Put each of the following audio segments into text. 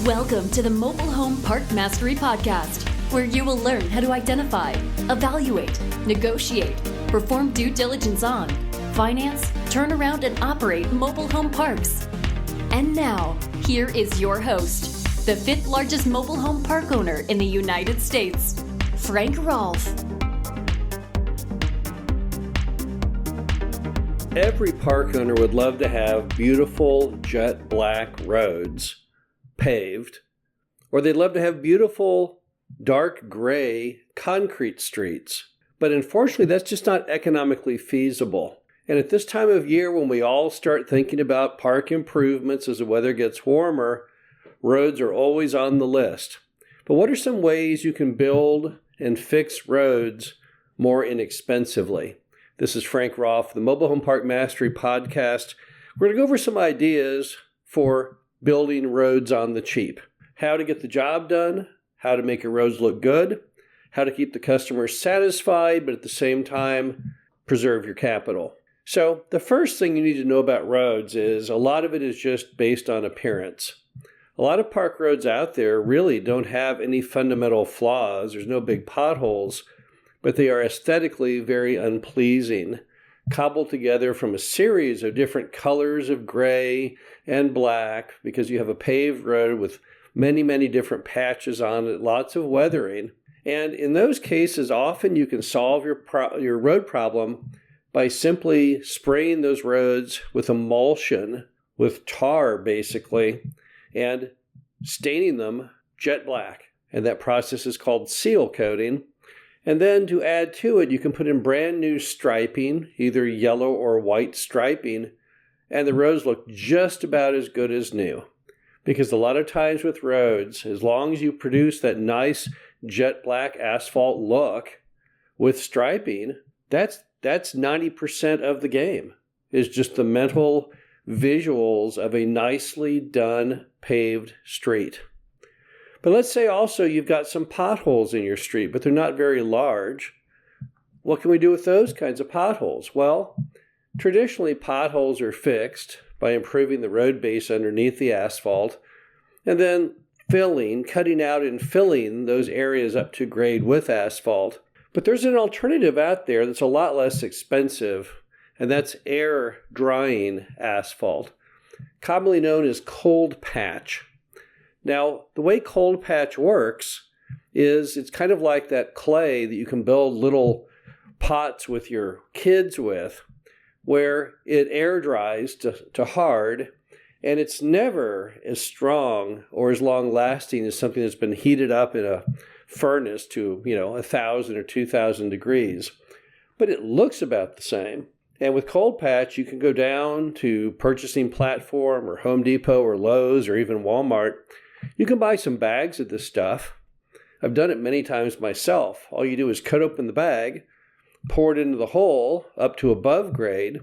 Welcome to the Mobile Home Park Mastery Podcast, where you will learn how to identify, evaluate, negotiate, perform due diligence on, finance, turn around, and operate mobile home parks. And now, here is your host, the fifth largest mobile home park owner in the United States, Frank Rolfe. Every park owner would love to have beautiful jet black roads paved, or they'd love to have beautiful dark gray concrete streets. But unfortunately, that's just not economically feasible. And at this time of year, when we all start thinking about park improvements as the weather gets warmer, roads are always on the list. But what are some ways you can build and fix roads more inexpensively? This is Frank Rolfe, the Mobile Home Park Mastery Podcast. We're going to go over some ideas for building roads on the cheap. How to get the job done, how to make your roads look good, how to keep the customer satisfied, but at the same time, preserve your capital. So the first thing you need to know about roads is a lot of it is just based on appearance. A lot of park roads out there really don't have any fundamental flaws. There's no big potholes, but they are aesthetically very unpleasing, cobbled together from a series of different colors of gray and black because you have a paved road with many, many different patches on it, lots of weathering. And in those cases, often you can solve your road problem by simply spraying those roads with emulsion, with tar basically, and staining them jet black. And that process is called seal coating. And then to add to it, you can put in brand new striping, either yellow or white striping, and the roads look just about as good as new. Because a lot of times with roads, as long as you produce that nice jet black asphalt look with striping, that's 90% of the game, is just the mental visuals of a nicely done paved street. But let's say also you've got some potholes in your street, but they're not very large. What can we do with those kinds of potholes? Well, traditionally potholes are fixed by improving the road base underneath the asphalt and then cutting out and filling those areas up to grade with asphalt. But there's an alternative out there that's a lot less expensive, and that's air drying asphalt, commonly known as cold patch. Now, the way cold patch works is it's kind of like that clay that you can build little pots with your kids with, where it air dries to hard, and it's never as strong or as long lasting as something that's been heated up in a furnace to, 1,000 or 2,000 degrees. But it looks about the same. And with cold patch, you can go down to Purchasing Platform or Home Depot or Lowe's or even Walmart. You can buy some bags of this stuff. I've done it many times myself. All you do is cut open the bag, pour it into the hole up to above grade,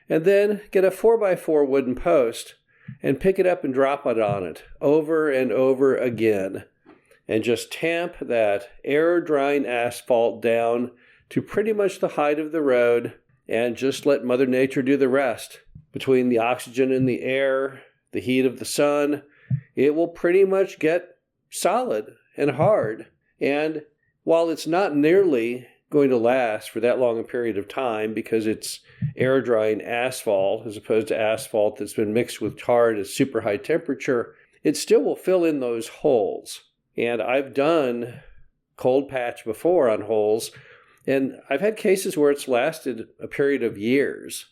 and then get a 4x4 wooden post and pick it up and drop it on it over and over again. And just tamp that air drying asphalt down to pretty much the height of the road and just let Mother Nature do the rest. Between the oxygen in the air, the heat of the sun, it will pretty much get solid and hard. And while it's not nearly going to last for that long a period of time because it's air drying asphalt as opposed to asphalt that's been mixed with tar at a super high temperature, it still will fill in those holes. And I've done cold patch before on holes, and I've had cases where it's lasted a period of years.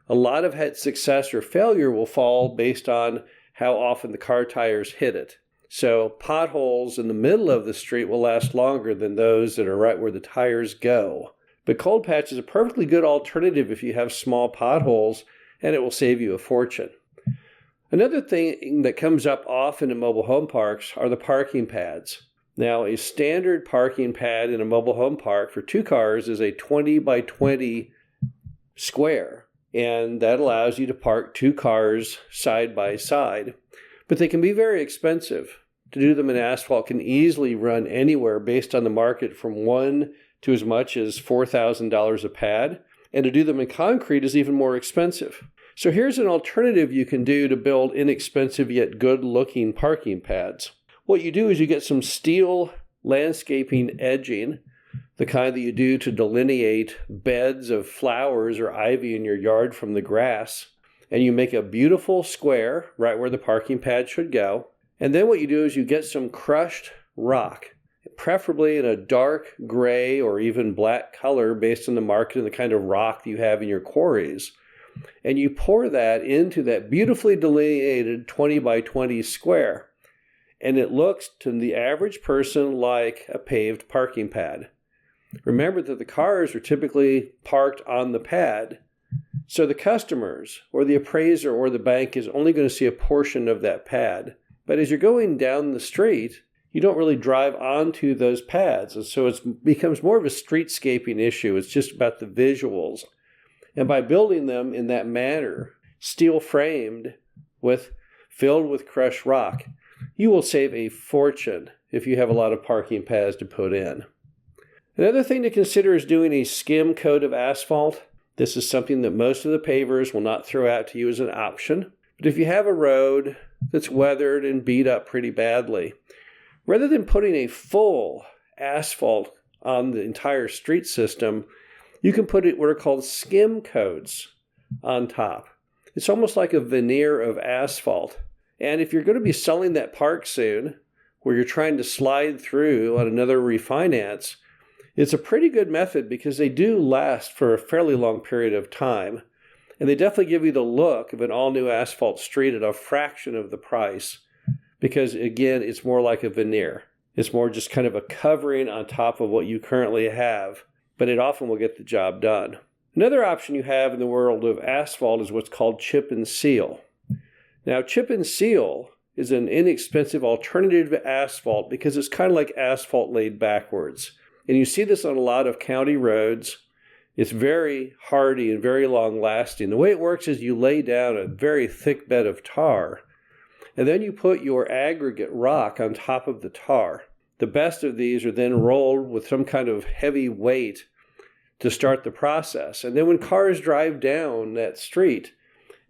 A lot of success or failure will fall based on how often the car tires hit it. So potholes in the middle of the street will last longer than those that are right where the tires go. But cold patch is a perfectly good alternative if you have small potholes, and it will save you a fortune. Another thing that comes up often in mobile home parks are the parking pads. Now, a standard parking pad in a mobile home park for 2 cars is a 20 by 20 square. And that allows you to park 2 cars side by side. But they can be very expensive. To do them in asphalt can easily run anywhere based on the market from $1,000 to as much as $4,000 a pad. And to do them in concrete is even more expensive. So here's an alternative you can do to build inexpensive yet good-looking parking pads. What you do is you get some steel landscaping edging, the kind that you do to delineate beds of flowers or ivy in your yard from the grass, and you make a beautiful square right where the parking pad should go. And then what you do is you get some crushed rock, preferably in a dark gray or even black color based on the market and the kind of rock you have in your quarries. And you pour that into that beautifully delineated 20 by 20 square. And it looks to the average person like a paved parking pad. Remember that the cars are typically parked on the pad, so the customers or the appraiser or the bank is only going to see a portion of that pad. But as you're going down the street, you don't really drive onto those pads, and so it becomes more of a streetscaping issue. It's just about the visuals. And by building them in that manner, steel framed filled with crushed rock, you will save a fortune if you have a lot of parking pads to put in. Another thing to consider is doing a skim coat of asphalt. This is something that most of the pavers will not throw out to you as an option. But if you have a road that's weathered and beat up pretty badly, rather than putting a full asphalt on the entire street system, you can put what are called skim coats on top. It's almost like a veneer of asphalt. And if you're going to be selling that park soon, where you're trying to slide through on another refinance, it's a pretty good method because they do last for a fairly long period of time. And they definitely give you the look of an all-new asphalt street at a fraction of the price because, again, it's more like a veneer. It's more just kind of a covering on top of what you currently have, but it often will get the job done. Another option you have in the world of asphalt is what's called chip and seal. Now, chip and seal is an inexpensive alternative to asphalt because it's kind of like asphalt laid backwards. And you see this on a lot of county roads. It's very hardy and very long lasting. The way it works is you lay down a very thick bed of tar, and then you put your aggregate rock on top of the tar. The best of these are then rolled with some kind of heavy weight to start the process. And then when cars drive down that street,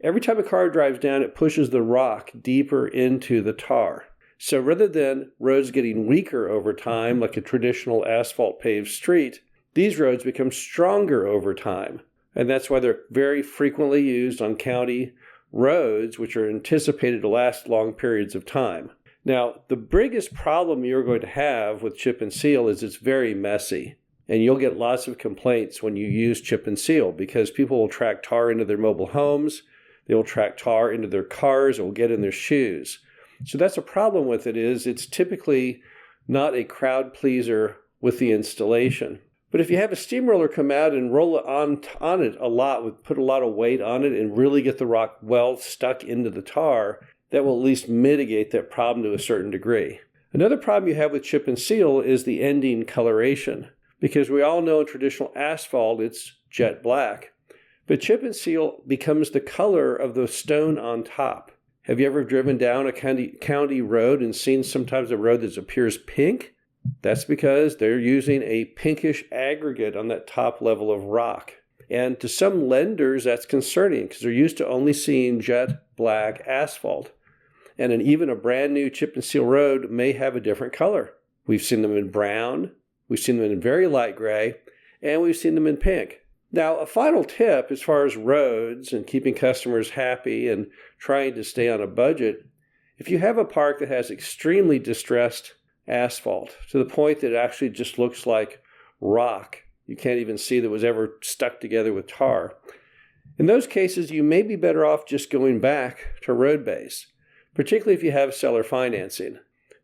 every time a car drives down, it pushes the rock deeper into the tar. So rather than roads getting weaker over time, like a traditional asphalt paved street, these roads become stronger over time. And that's why they're very frequently used on county roads, which are anticipated to last long periods of time. Now, the biggest problem you're going to have with chip and seal is it's very messy. And you'll get lots of complaints when you use chip and seal because people will track tar into their mobile homes. They will track tar into their cars. It will get in their shoes. So that's a problem with it is it's typically not a crowd pleaser with the installation. But if you have a steamroller come out and roll it on it a lot, put a lot of weight on it and really get the rock well stuck into the tar, that will at least mitigate that problem to a certain degree. Another problem you have with chip and seal is the ending coloration. Because we all know in traditional asphalt it's jet black. But chip and seal becomes the color of the stone on top. Have you ever driven down a county road and seen sometimes a road that appears pink? That's because they're using a pinkish aggregate on that top level of rock. And to some lenders, that's concerning because they're used to only seeing jet black asphalt. And even a brand new chip and seal road may have a different color. We've seen them in brown, we've seen them in very light gray, and we've seen them in pink. Now, a final tip as far as roads and keeping customers happy and trying to stay on a budget, if you have a park that has extremely distressed asphalt to the point that it actually just looks like rock, you can't even see that it was ever stuck together with tar. In those cases, you may be better off just going back to road base, particularly if you have seller financing.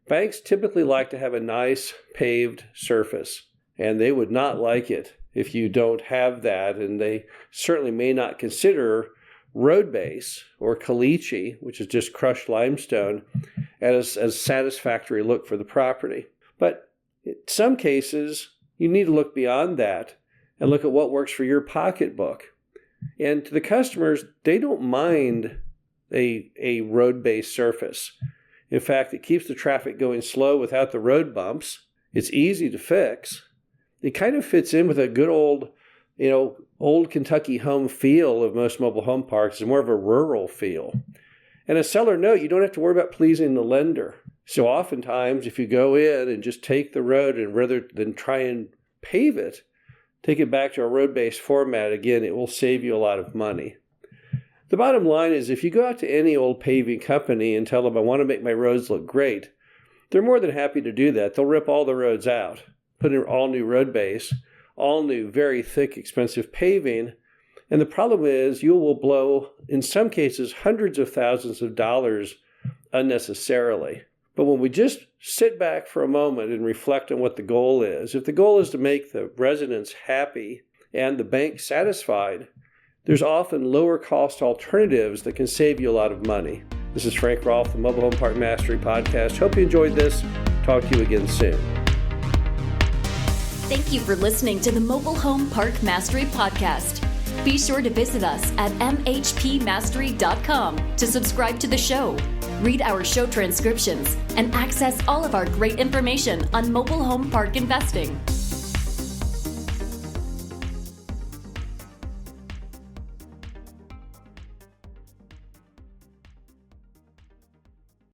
Banks typically like to have a nice paved surface, and they would not like it if you don't have that, and they certainly may not consider road base or caliche, which is just crushed limestone, as a satisfactory look for the property. But in some cases, you need to look beyond that and look at what works for your pocketbook. And to the customers, they don't mind a road-based surface. In fact, it keeps the traffic going slow without the road bumps. It's easy to fix. It kind of fits in with a good old old Kentucky home feel of most mobile home parks is more of a rural feel. And a seller note, you don't have to worry about pleasing the lender. So oftentimes, if you go in and just take the road and rather than try and pave it, take it back to a road-based format, again, it will save you a lot of money. The bottom line is if you go out to any old paving company and tell them, I want to make my roads look great, they're more than happy to do that. They'll rip all the roads out, put in all new road base, all new, very thick, expensive paving. And the problem is you will blow, in some cases, hundreds of thousands of dollars unnecessarily. But when we just sit back for a moment and reflect on what the goal is, if the goal is to make the residents happy and the bank satisfied, there's often lower cost alternatives that can save you a lot of money. This is Frank Rolfe, the Mobile Home Park Mastery Podcast. Hope you enjoyed this. Talk to you again soon. Thank you for listening to the Mobile Home Park Mastery Podcast. Be sure to visit us at mhpmastery.com to subscribe to the show, read our show transcriptions, and access all of our great information on mobile home park investing.